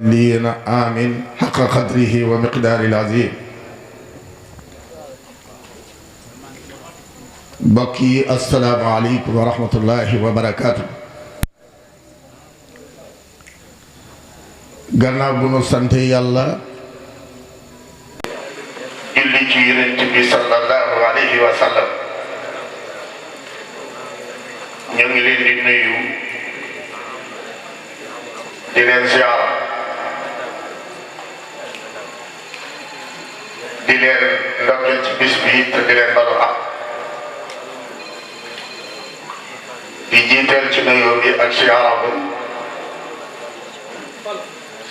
لينا آمين حق قدره ومقدار العظيم بقي السلام عليكم ورحمة الله وبركاته gannaaw bu nu sante yàlla julli ci yonent bi sallallahu alayhi wa sallam ñu ngi leen di nuyu di leen ziyaara di leen ndokkeel ci bis bi te di leen balu ak di jiital ci nuyoo bi ak ziyaara bu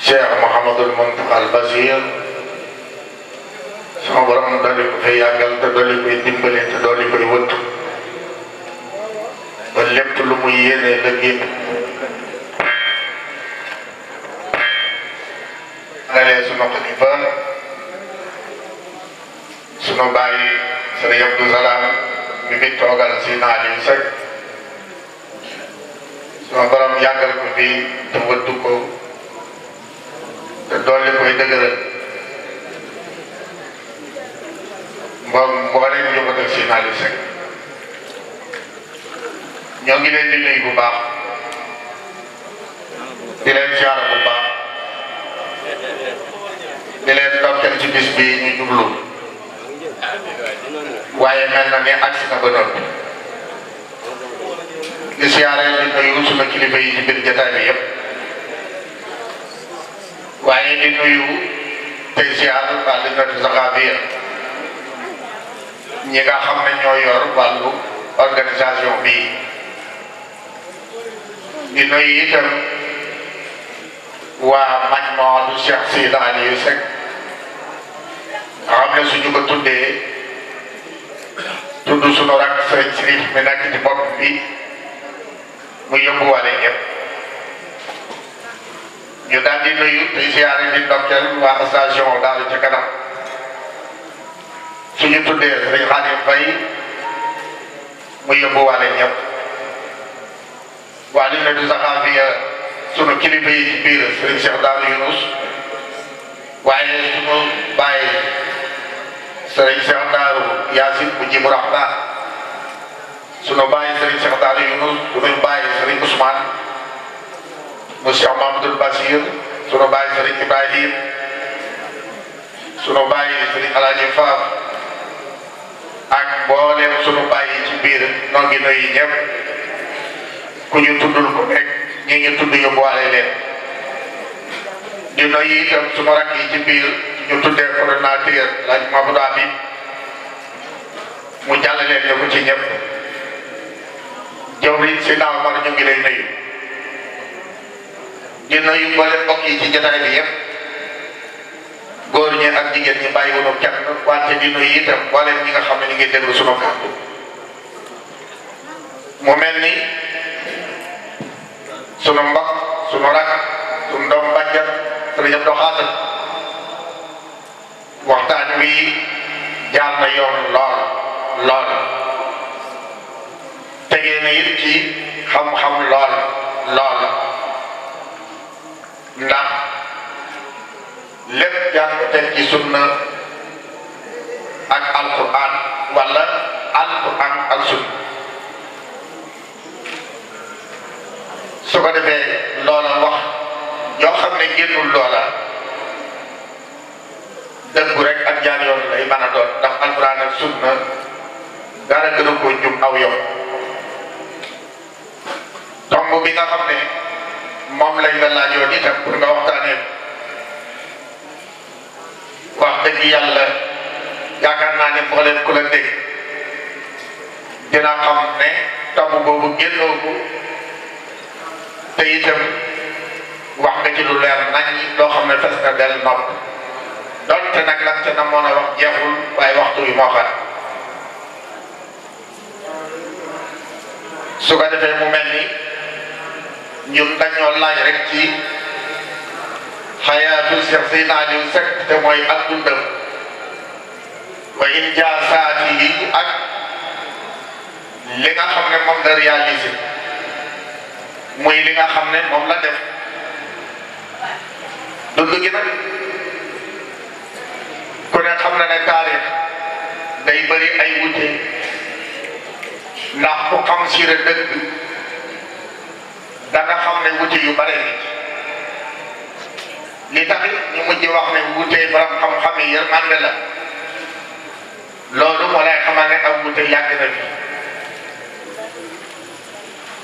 Cheikh Mouhamadul Mountakha al Bachir sama borom dolli ko fay yàggal te dolli koy dimbali te dolli koy wëttu ba lépp lu muy yéene la génn ngalee sunu xalifa sunu bàyyi Sëriñ Abdou Salam mi fi toogal si Aliou Seck sunu borom yàggal ko fi te wëttu ko te dolli koy dëgëral mbooleem njabootu si Aliou Seck ñoo ngi leen di nuyu bu baax di leen ziyaara bu baax di leen ndokkeel ci bis bi ñu jublu waaye mel na ne agsi na ba noppi di ziyaare di nuyu sunu kilifa yi ci biir jotaay bi yëpp waaye di nuyu tey ziyaar Madinatu Saxaafiya ñi nga xam ne ñoo yor wàllu organisation bi di nuyu itam waa Majmuu Cheikh Seydi Aliou Seck nga xam ne suñu ko tuddee tudd sunu rak Sëriñ Sirif mi nekk ci bopp bi mu yóbbuwaale ñëpp ñu daal di nuyu tey ziyaare di ndokkeel waa station Daaru ca kanam suñu tuddee Sëriñ Xaadim Fay mu yóbbuwaale ñëpp waa Madinatu Saxaafiya sunu kilifa yi ci biir Sëriñ Cheikh Daaru Yunus waaye sunu bàyyi Sëriñ Cheikh Daaru Yaasin bu Jibu Rahmaan sunu bàyyi Sëriñ Cheikh Daaru Yunus sunu bàyyi Sëriñ Ousmane mu Cheikh Mamadou Bachir sunu bàyyi Sëriñ Ibrahim sunu bàyyi Sëriñ Alaaji Faaf ak mboolem sunu bàyyi ci biir noo ngi nuyu ñëpp ku ñu tuddul ko rek ñi ñu tudd yóbbuwaale leen di nuyu itam sunu rakk yi ci biir ñu tuddee coordonnateur laaj Mamadou Habib mu jàll leen ñu ko ci ñëpp jawriñ si naaw man ñu ngi lay nuyu di nuyu mboolem mbokk yi ci jotaay bi yëpp góor ñi ak jigéen ñi bàyyi woon kenn wante di nuyu itam mboolem ñi nga xam ne ñu ngi déglu sunu kàddu mu mel ni sunu mbokk sunu rak sunu doom bàjjan Sëriñ Abdou Xaadir waxtaan wi jaar na yoon lool lool tegee na it ci xam-xam lool lool ndax lépp yaa ngi ko teg ci sunna ak alquran wala alquran ak sunna su ko defee loola wax yoo xam ne génnul loola dëggu rek ak jaar yoon lay mën a doon ndax alquran ak sunna dara gën a ko jum aw yoon tomb bi nga xam ne moom lañ la laajoon itam pour nga waxtaanee wax dëgg yàlla yaakaar naa ne mbooleem ku la dégg dina xam ne tomb boobu génnoo ko te itam wax nga ci lu leer nañ loo xam ne fes na del nopp donte nag lan ca na mën a wax jeexul waaye waxtu wi moo xam su ko defee mu mel ni ñun dañoo laaj rek ci xayaatu Cheikh Seydi Aliou Seck te mooy ak dundam wa injaasaati yi ak li nga xam ne moom la réalisé muy li nga xam ne moom la def dund gi nag ku ne xam na ne taarix day bëri ay wute ndax ku xam siira dëgg da nga xam ne wute yu bare nit li taxit ñu mujj wax ne wute borom xam-xam yi yërmande la loolu moo lay xamal ne ak wute yàgg na fi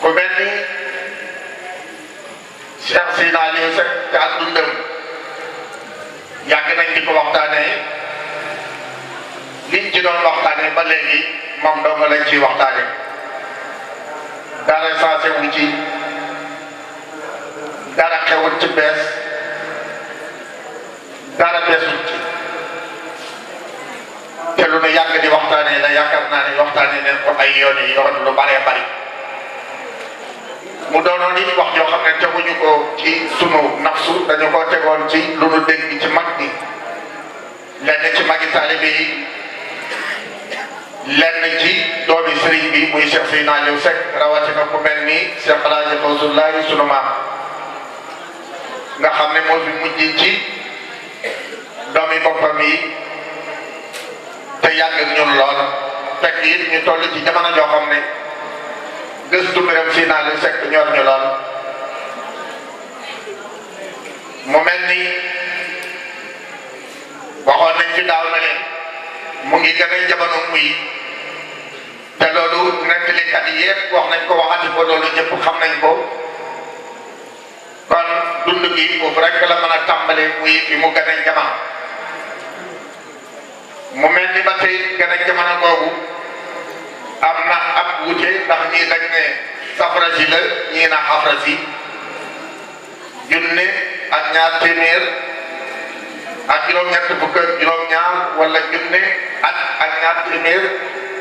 ku mel ni Cheikh Seydina Aliou Seck te ak dundam yàgg nañ di ko waxtaanee liñ ci doon waxtaanee ba léegi moom dong lañ ciy waxtaanee dara sensé wu ci dara xewut ci bees dara beesut ci te lu nu yàgg di waxtaanee la yaakaar naa ne waxtaanee neen ko ay yoon yi yoon lu baree bari mu doonoon it wax yoo xam ne teguñu ko ci sunu nafsu dañu ko tegoon ci lu nu dégg ci mag ñi lenn ci magi taalibe yi lenn ci doomi sëriñ bi muy Cheikh Seydina Aliou Seck rawatina ku mel ni Cheikh El Hadj Fawzulaay sunu maam nga xam ne moo fi mujj ci doomi boppam yi te yàgg ak ñun lool fekk it ñu toll ci jamono joo xam ne gëstu mbiram Seydina Aliou Seck ñor ñu lool mu mel ni waxoon nañ fi daaw na leen mu ngi gën a jamono muy te loolu nettalikat yi yëpp wax nañ ko waxati ko loolu ñëpp xam nañ ko kon dund gi foofu rek la mën a tàmbale muy fi mu gën a jamono mu mel ni ba tey gën a jamono googu am na ab wute ndax ñii dañ ne safara si la ñii na xafra si junne ak ñaar téeméer ak juróom-ñett fukk ak juróom-ñaar wala junne ak ñaar téeméer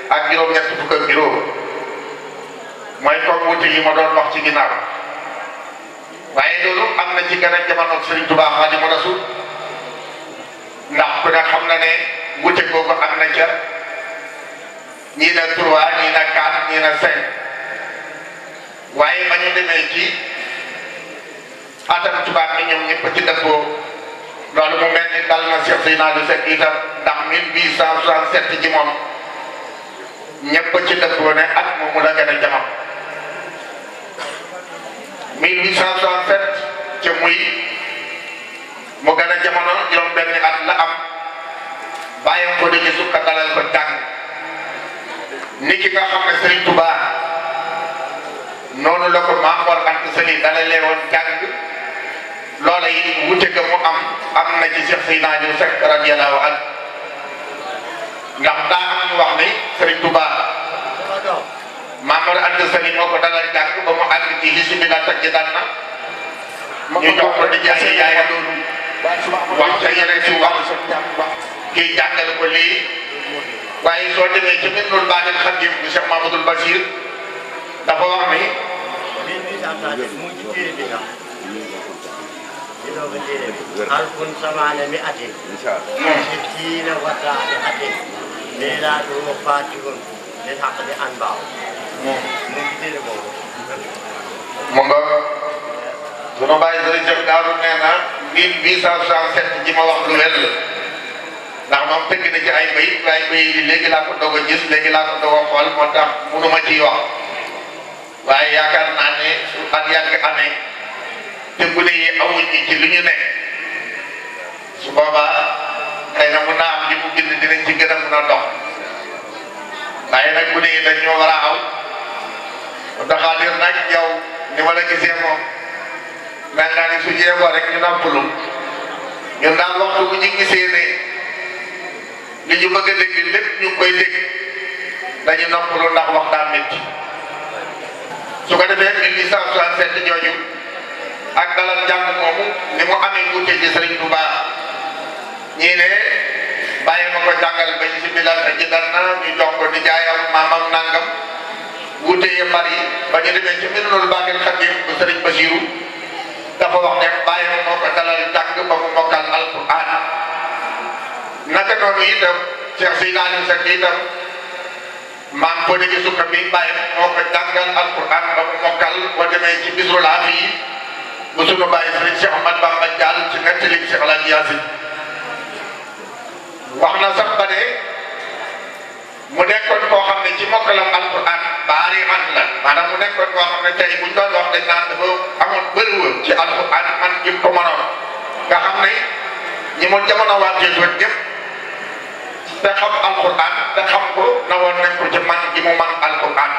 ak juróom-ñett fukk ak juróom mooy comme wute yi ma doon wax ci ginnaaw waaye loolu am na ci gën a jamono Sëriñ Tuubaa Xaadimu Rasuul ndax ku ne xam na ne wute googu am na ca ñii na 3 ñii na 4 ñii na 5 waaye ba ñu demee ci atam tubaab mi ñoom ñëpp ci dëppoo loolu mu mel ni dal na Cheikh Seydina Aliou Seck itam ndax 1867 ji moom ñëpp ci dëppoo ne at moomu la gën a jamono 1867 ci muy mu gën a jamono juróom benn at la am bàyyam ko di ci sukka dalal ko jàng ni ki nga xam ne Serigne Touba noonu la ko Maam Mor Anta Sali dalalee woon jàng loola yi wute ga mu am na ci Cheikh Seydina Aliou Seck radiyallahu anhu ndax daa am ñu wax ni Serigne Touba Maam Mor Anta Sali moo ko dalal jàng ba mu àgg ci li si bi la tëj dal na ñu jox ko di jaay yaay loolu wax ca yeneen si wax kii jàngal ko lii waaye soo demee ci Minanul Baaqil Qadiim bu Cheikh Mamadou Bachir dafa wax ni alfun samaane mi atin sittiina wataade atin leelaaɗo mo faatihon nden haqqde an mbaaw mo jiɗire boobu mu nga sunu bàyyi sëriñ Cheikh Daaru nee na 1867 ji ma wax lu wér la ndax moom tëgg na ci ay bayit waaye bayit yi léegi laa ko doog a gis léegi laa ko doog a xool moo tax mënuma ciy wax waaye yaakaar naa ne su at yàgg amee te gune yi awuñ ñi ci lu ñu nekk su boobaa xëy na mun naa am li mu bind dinañ ci gën a mun a dox waaye nag gune yi dañ ñoo war a aw Xaadir nag yow ni ma la gisee moom mel naa ni su jeeboo rek ñu nappalu ñun daal waxtu bu ñu gisee ne li ñu bëgg a dégg lépp ñu koy dégg dañu nappalu ndax wax daan métti su ko defee 1867 jooju ak dalal jàng moomu ni mu amee wuute ci Sëriñ Tuubaa ñii ne bàyyi ma ko jàngal ba ci bi la ji dar na ñu jox ko di jaayam maamam nangam wuute yi bari ba ñu demee ci Minanul Baaqil Qadiim bu Sëriñ Basiiru dafa wax ne bàyyi ma moo ko dalal jàng ba mu mokkal alquran naka noonu itam Cheikh Seydina Aliou Seck itam maam ko dégg sukka bi bàyyi moo ko jàngal alquran ba mu mokkal boo demee ci Bisrul Hafi yi bu sunu bàyyi sëriñ Cheikh Ahmad Bamba Diall ci nettali Cheikh El Hadj Yacine wax na sax ba ne mu nekkoon koo xam ne ci mokkalam alquran baari man la maanaam mu nekkoon koo xam ne tey buñ doon wax dañ naan dafa amoon bëriwul ci alquran man jëm ko mënoon nga xam ne ñi mu jamono wàccee doon ñëpp te xam alquran te xam ko na woon nañ ko ci man gi mu man alquran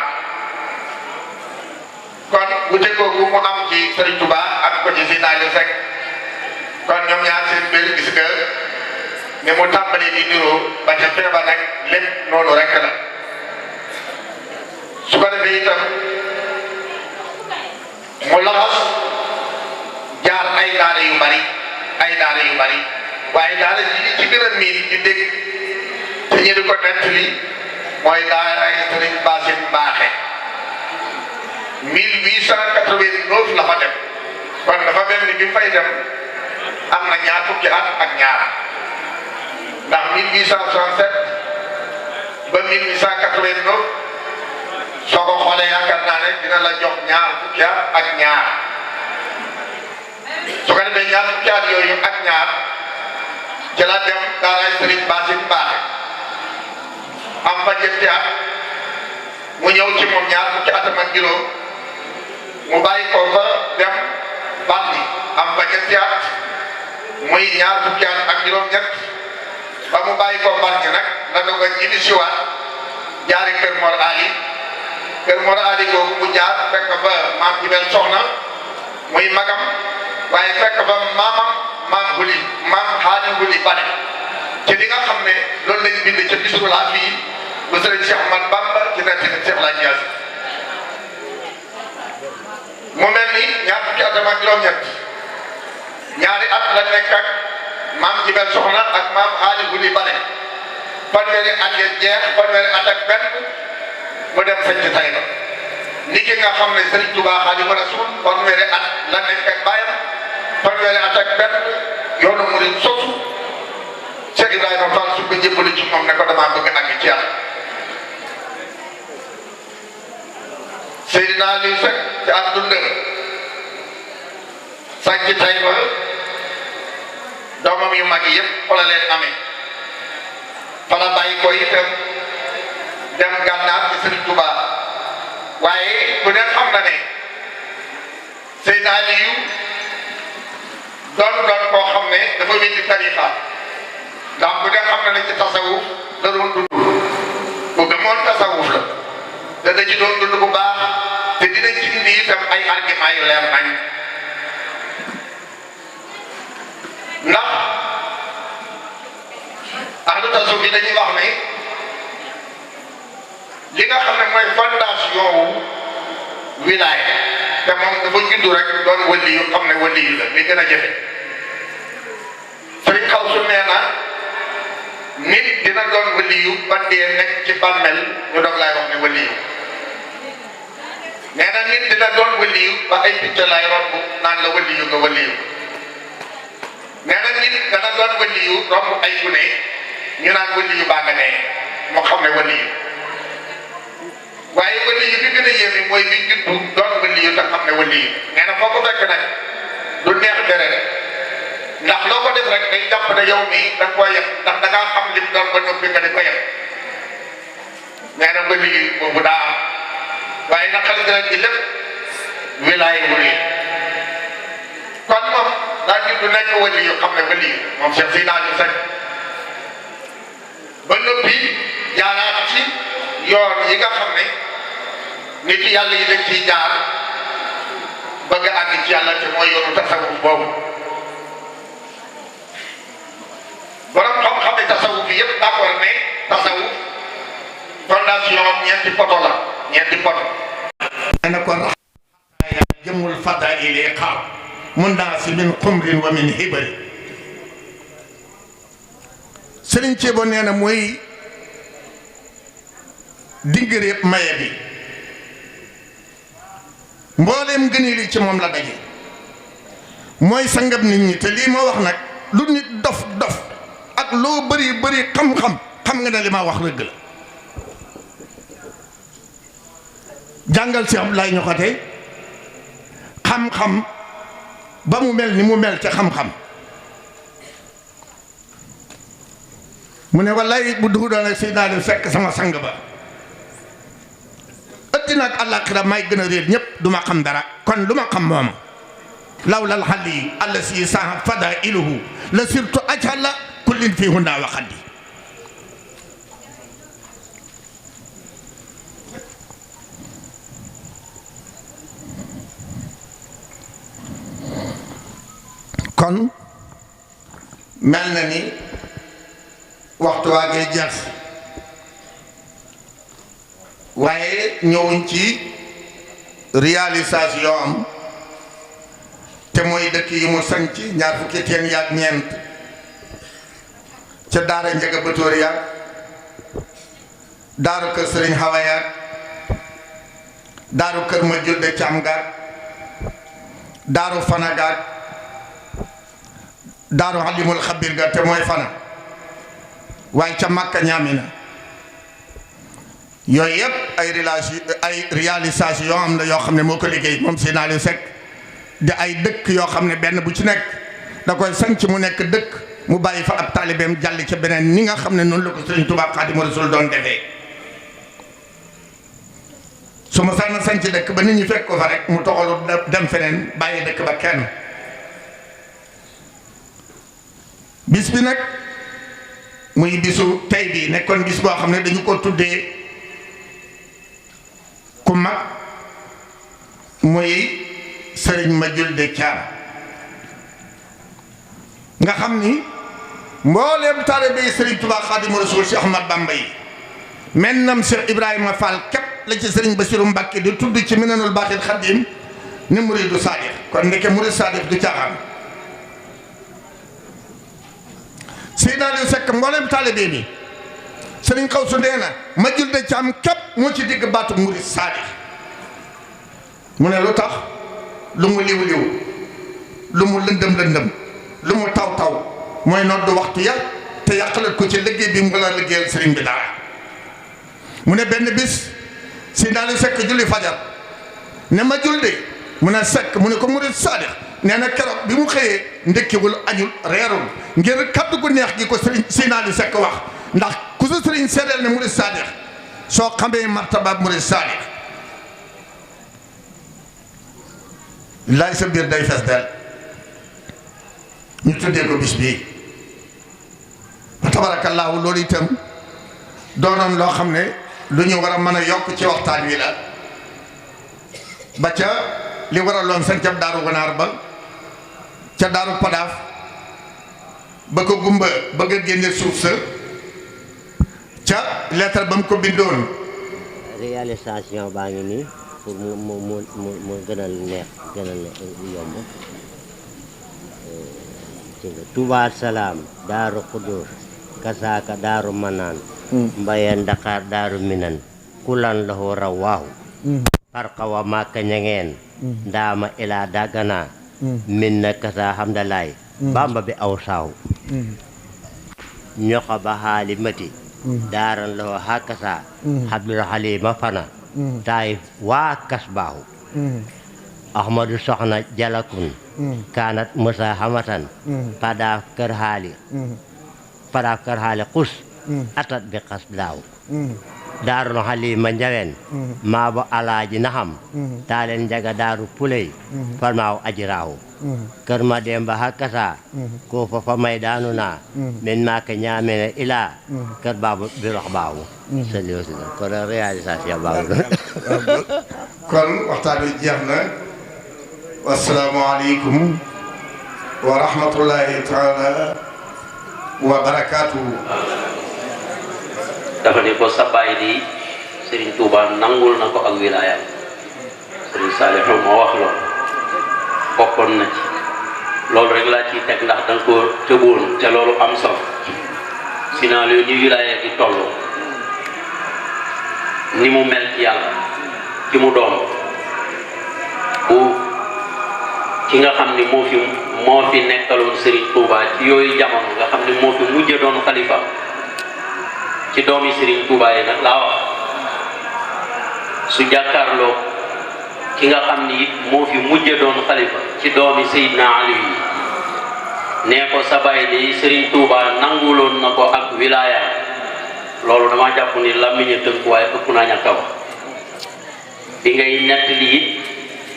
kon wute googu mu am ci Serigne Touba ak ko ci Sinaali Seck kon ñoom ñaar seen mbir gis nga ne mu tàmbali di niroo ba ca feebar rek lépp noonu rek la su ko defee itam mu laxas jaar ay daara yu bari waaye daara ji ci gën a miin di dégg te ñu di ko nettali mooy daara ay Serigne Bassine Mbaxe 1889 la fa dem kon dafa mel ni bi mu fay dem am na ñaar fukki at ak ñaar ndax 1867 ba 1889 soo ko xoolee yaakaar naa ne dina la jox ñaar fukki at ak ñaar su ko defee ñaar fukki at yooyu ak ñaar ci la dem daaraay Serigne Bassine Mbaxe am fa ñetti at mu ñëw ci moom ñaar fukki atam ak juróom mu bàyyi ko fa dem Bandi am fa ñetti at muy ñaar fukki at ak juróom-ñett ba mu bàyyi ko Bandi nag la doog a initié waat jaari Kër Mor Ali googu mu jaar fekk fa maam Jibel Soxna muy magam waaye fekk fa maam Xaali Huli Bale ci li nga xam ne loolu lañ bind ca bisimilah fii ba sëriñ Cheikh Ahmad Bamba ci nekk Cheikh El Hadj Yacine mu mel ni ñaar fukki atam ak juróom-ñett ñaari at la nekk ak maam Jibel Soxna ak maam Xaali Huli Bale fanweeri at ya jeex fanweeri at ak benn mu dem sañ ci Taïba ni ki nga xam ne Serigne Touba Xaadimu Rasuul fanweeri at la nekk ak bàyyam fanweeri at ak benn yoonu murid sosu Cheikh Ibrahima Fall su ko jébbalu ci moom ne ko damaa bëgg àgg ci yàlla Seydina Aliou Seck ci ak dundam sañ ci Taïba doomam yu mag yi yëpp fa la leen amee fa la bàyyi ko itam dem gànnaar ci Serigne Touba waaye ku ne xam na ne Seydina Aliou doon koo xam ne dafa wéddi tarixa ndax ku ne xam na ne ci tasawuf da doon dund bu gëmoon tasawuf la te da ci doon dund bu baax te dinañ ci indi itam ay argument yu leer nañ ndax ahlu tasawuf yi dañuy wax ne li nga xam ne mooy fondation wu wilaaya te moom dafa juddu rek doon wali yu xam ne wali yu la li gën a jafe sëriñ xaw su nee na nit dina doon wali yu ba dee nekk ci bàmmel ñu doog laay wax ne wali yu nee na nit dina doon wali yu ba ay picc laay romb naan la wali yu nga wali yu nee na nit dana doon wali yu romb ay gune ñu naan wali yu baa nga nee moo xam ne wali yu waaye wali yu bi gën a yéeme mooy bi juddu doon wali yu te xam ne wali yu nee na foo ko fekk nag du neex deret ndax loo ko def rek day jàpp ne yow mii da nga koy yem ndax da ngaa xam lim doon ba noppi nga di ko yem nee na wali yu boobu daa am waaye naqari deret gi lépp wilaay wali kon moom daa juddu nekk wali yu xam ne wali yu moom Cheikh Seydina Aliou Seck ba noppi jaaraat ci yoon yi nga xam ne nit yàlla yi dañ ciy jaar bëgg a àgg ci yàlla te mooy yoonu tasawuf boobu borom xam-xam ne tasawuf yi yëpp d'accord ne tasawuf fondation am ñeenti poto la ñeenti poto nee na kon jëmul fada ili xaw mun naa si min xumrin wa min hibari Sëriñ Ceebo nee na mooy dingareeb maye bi mbooleem gënil yi ci moom la daje mooy sangab nit ñi te lii ma wax nag lu nit dof dof ak loo bëri xam-xam xam nga ne li ma wax rëgg la jàngal si Abdoulaye Ñoxate xam-xam ba mu mel ni mu mel ci xam-xam mu ne wallaay bu dugg doon ak Seydina Aliou fekk sama sang ba addina ak àllaaxira may gën a réer ñëpp du ma xam dara kon lu ma xam mooma lawlal xali alla si saha fada iluhu la surtout ajalla kullin fii hundaa waxaddi kon mel na ni waxtu waa ngay jeex waaye ñëwuñ ci réalisation am te mooy dëkk yi mu sanc ñaar fukki teen yaag ñeent ca daara njëga bëtóor yaag daaru kër sëriñ Hawa yaag daaru kër ma julde cam gaag daaru fana gaag daaru xalimul xabir ga te mooy fana waaye ca Makka ñaamina yooyu yëpp ay réalisation yoo am na yoo xam ne moo ko liggéey moom Seydina Aliou Seck di ay dëkk yoo xam ne benn bu ci nekk da koy sanc mu nekk dëkk mu bàyyi fa ab taalibeem jàll ca beneen ni nga xam ne noonu la ko Sëriñ Tuubaa Xaadimu Rasuul doon defee su ma sànn sanc dëkk ba nit ñi fekk ko fa rek mu toxalu dem feneen bàyyi dëkk ba kenn bis bi nag muy bisu tey bi nekkoon bis boo xam ne dañu ko tuddee ku mag muy sëriñ Majulde Caam nga xam ni mbooleem taalibe yi Sëriñ Tuubaa Xaadimu Rasuul Cheikh Ahmad Bamba yi mennam Cheikh Ibrahima Fall képp la ci sëriñ Basiru Mbàkke di tudd ci Minanul Baaxil Xadiim ni muridu saadiq kon ndeke murid saadiq du caaxaan Seydina Aliou Seck mbooleem taalibe bi sëriñ Xawsu nee na Majulde Caam képp moo ci digg baatu murid saadiq mu ne lu tax lu mu liw liw lu mu lëndëm lëndëm lu mu taw taw mooy noddu waxtu ya te yàqalat ko ci liggéey bi mu la liggéeyal sëriñ bi dara mu ne benn bis Seydina Aliou Seck julli fajar ne Majulde mu ne Seck mu ne ko murid saadiq nee na keroog bi mu xëyee ndekkiwul añul reerul ngir kaddu gu neex gi ko sëriñ Seydina Aliou Seck wax ndax ku sa sëriñ seedeel ne murid saadiq soo xamee martabaab murid saadiq laay sa biir day fes del ñu tuddee ko bis bii fa tabarakallaahu loolu itam doonoon loo xam ne lu ñu war a mën a yokk ci waxtaan wi la ba ca li waraloon sañ ca daaru ganaar ba ca daaru padaaf ba ko gumba bëgg a génne suuf sa ca lettre ba mu ko bindoon réalisation baa ngi nii pour mu gën a neex gën a yomb ci nga Touba Salaam Daaru Xudur Kasaaka Daaru Manaan Mbayeen Dakar Daaru Minan kulan lahu rawaahu Parqawa Makka ñangeen Ndaama Ila Dagana Minna Kasa Hamdalaay Bamba bi aw saaw ñoxa ba xaali mati daaran lahu hakasa Abdul Halima Fana taayif waa kasbaahu ahmadu soxna jalakun kaanat musa hamatan padaaf kër xaali xus atat bi xas daaw daarul halima njawen maabo alaaji naxam taaleen njaga daaru puley farmaaw aji raaw kër ma demba hakasa ko fa may daanu naa min maaka ñaamene ilaa kër baabu birox baawu sali aussi kon réalisation baabu kon waxtaan wi jeex na wassalaamu aleykum wa rahmatullahi taala wa barakaatuhu dafa ne ko sa baay di Serigne Touba nangul na ko ak wilaayam Serigne Saliou moo wax loolu bokkoon na ci loolu rek laa ciy teg ndax danga ko tëboon te loolu am solo sinon yooyu ñu wilaaya di toll ni mu mel ci yàlla ci mu doon bu ki nga xam ni moo fi nekkaloon Serigne Touba ci yooyu jamono nga xam ni moo fi mujjee doon xalifa ci doomi Serigne Touba yi nag laa wax su jàkkaarloo ki nga xam ni it moo fi mujj doon xalifa ci doomi Seydina Ali yi nee ko sa baay de Serigne Touba nanguloon na ko ak wilaya loolu dama jàpp ni làmmiña tënk waaye ëpp naa ñàkk a wax bi ngay nettali it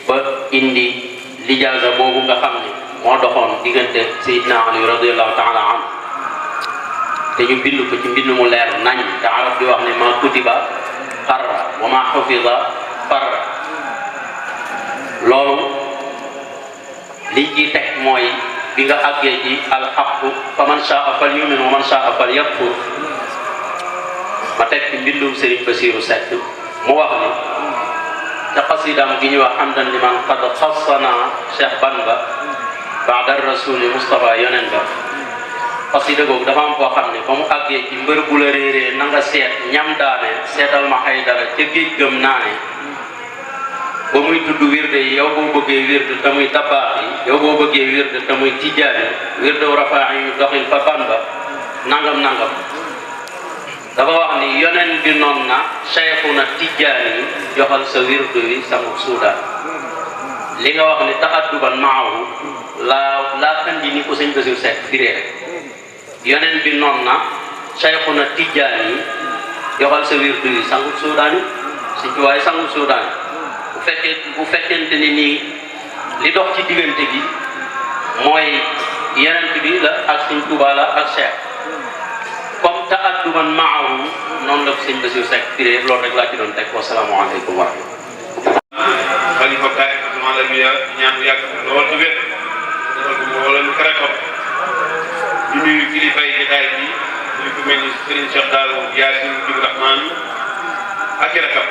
ba indi lijaasa boobu nga xam ne moo doxoon diggante Seydina Ali radiyallahu taala anhu te ñu bind ko ci mbind mu leer nañ te arab di wax ne ma kutiba qarra wa ma xufida farra loolu liñ ciy teg mooy bi nga àggee ci alxaqu fa man shaa fal yumin wa man shaa fal yakfur ma teg ci mbindum Serigne Bassirou Seck mu wax ni te xasidaam gi ñuy wax hamdan liman qad xassana Cheikh Bamba baada rasuli Moustapha yonen ba xasida googu dafa am koo xam ne ba mu àggee ci mbër bu la réeree na nga seet ñam daane seetal ma xay dara ca géej gëm naane ba muy tudd wirde yi yow boo bëggee wirde te muy tabbaax yi yow boo bëggee wirde te muy tijjaani wirde rafaa yi doxin fa Bamba nangam dafa wax ni yonen bi noon na Cheikhuna Tijjaani joxal sa wirdu wi sangu suudaan li nga wax ni taadduban maahu laa andi ni ko sëñ Bassirou Seck firee rek yonen bi noon na Cheikhuna Tijjaani joxal sa wirdu wi sangu suudaan yi si waaye sangu suudaan bu fekkente ni nii li dox ci diggante gi mooy yenent bi la ak sëñ Tuubaa la ak Cheikh comme taadduban maahu noonu la ko sëñ Bassirou Seck firee loolu rek laa ci doon teg wasalaamaaleykum wa rahmatulah. xalifa kaay la bi ñaan bu yàgg lool te wér defal ko wala lu ko rekkoon ñu nuyu kilifa yi jotaay bi ñu ko mel ni Serigne Cheikh Darou Yacine Diouf Rahman ak i rakam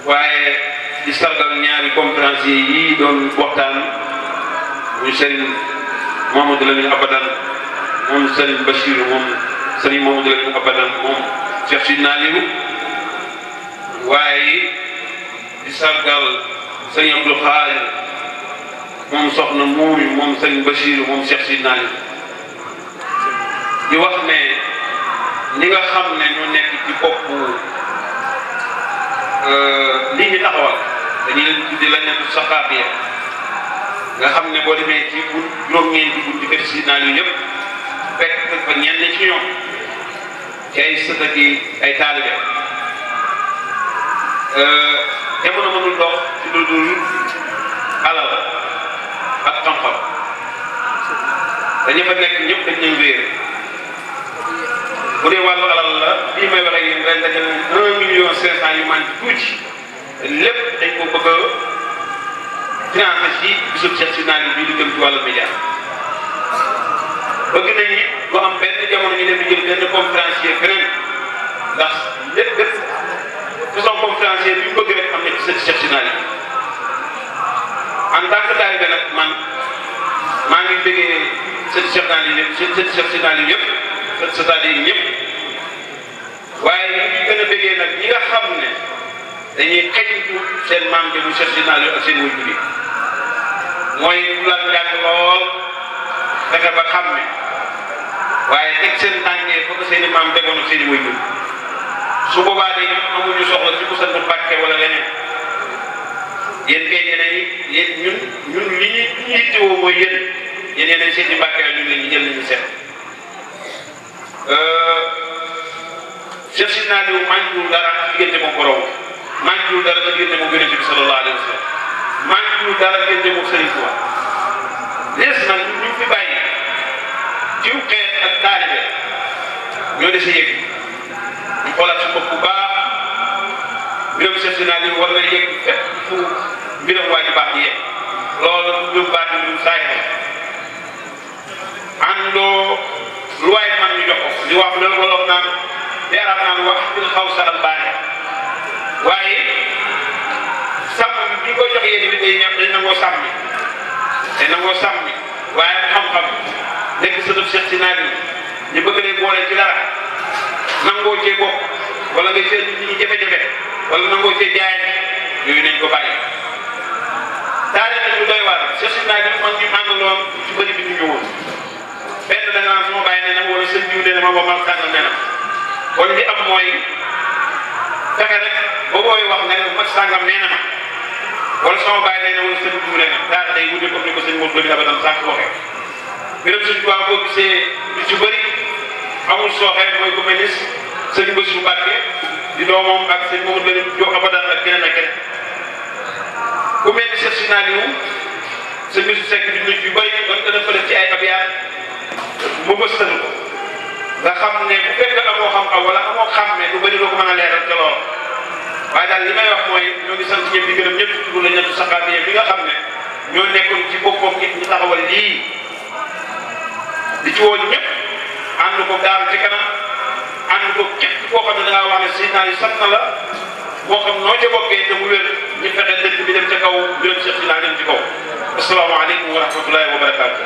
waaye di sargal ñaari conférenciers yi doon waxtaan muy Serigne Mamadou Lamine Abadan moom Serigne Bachir moom Serigne Mamadou Lamine Abadan moom Cheikh Sidna Aliou waaye di sargal Serigne Abdou Khadir moom soxna Moumi moom Serigne Bachir moom Cheikh Sidna Aliou di wax ne ñi nga xam ne ñoo nekk ci bopp lii ñu taxawal dañu leen tudde lañatu saxaabiya nga xam ne boo demee ci juróom-ñeenti bunti kër Sidna Aliou yëpp fekk fa ñenn ci ñoom ci ay sët ak ay taalibe jamono mënul dox ci lu dul alal ak xam-xam dañu fa nekk ñëpp dañ leen wéer bu dee wàllu alal la lii may waxee yéen ren dañu 1,5 million yu manqué tuuti lépp dañ ko bëgg a financé ci bisub Cheikh Sidna Aliou bii di jëm ci wàllu média bëgg nañ it lu am benn jamono ñu dem di jël benn conférencier feneen ndax lépp façon conférencier bi ñu bëgg rek am na ci Cheikh Sidna Aliou en tant que taalibe nag man maa ngi bëggee Cheikh Sidna Aliou yëpp Cheikh Sidna Aliou yëpp c'est-à-dire ñëpp waaye ñu ngi gën a bëggee nag ñi nga xam ne dañuy xëñtu seen maam jëmu Cheikh Sidna Aliou ak seen waajur yi mooy laal njàng lool fexe ba xam ne waaye teg seen tànkee foog seen i maam tegoon ak seen i waajur su boobaa de ñun amuñu soxla ci ku sant Mbàkke wala leneen yéen kay ñeneen yi ñun li ñu yittewoo mooy yéen yeneen seen i Mbàkke ñun la ñu jël nañu seet. Cheikh Sidna Aliou manquewul dara diggante moom borom manquewul dara diggante moom Yonent bi sallallahu alayhi wa sallam manquewul dara diggante moom Serigne Touba lees nag ñu fi bàyyi jiw xeet ak taalibe ñoo dese yëg ñu xoolaat su bopp bu baax mbiram Cheikh Sidna Aliou war na yëg fépp fu mbiram waa ji baax yee loolu ñu baat ñu saay àndoo lu waay man ñu jox ko li wax loolu wolof naan li arab naan wax dina xaw sa albaane waaye sàmm bi ko jox yéen bi day ñëw dañ nangoo sàmmi te nangoo sàmmi waaye xam-xam nekk sëtub Cheikh Sidna Aliou ñu bëgg leen boole ci dara nangoo cee bokk wala nga seet nit ñi jafe-jafe wala nangoo cee jaay yooyu nañ ko bàyyi. taarix ñu doy waar Cheikh Sidna Aliou man ñu àndaloon ci bëri bi ñu ñëwoon benn da nga naan su ma bàyyi nee na wala sëñ jiw nee na ma ba ma tànn nee na kon li am mooy fexe rek ba booy wax ne mag sàngam nee na ma wala sama bàyyi nee na wala sëñ bi nee na daal day wute comme ni ko sëñ Modou Lamine Abadan sànq waxee gërëm sëñ Tuubaa boo gisee lu ci bëri amul sooxee mooy ku mel ni sëñ Bassirou Mbacké di doomam ak sëñ Modou Lamine Diop Abadan ak keneen ak keneen ku mel ni Cheikh Sinaliou sëñ Bassirou Seck di nit yu bëri doon ko def ci ay abiyaat mu bëstal ko nga xam ne bu fekkee amoo xam-xam wala amoo xam ne lu bëri loo ko mën a leeral ca lool waaye daal li may wax mooy ñoo ngi sant ñëpp di gërëm ñëpp tudd la ñett saxaat yi bi nga xam ne ñoo nekkoon ci boppam nit ñi taxawal lii di ci woo ñëpp ànd ko daal ci kanam ànd ko képp koo xam ne da ngaa wax ne Seydina yi sant na la moo xam noo ca bokkee te mu wér ñu fexe dëkk bi dem ca kaw wér Cheikh Sina dem ci kaw asalaamaaleykum wa rahmatullahi wa barakaatu.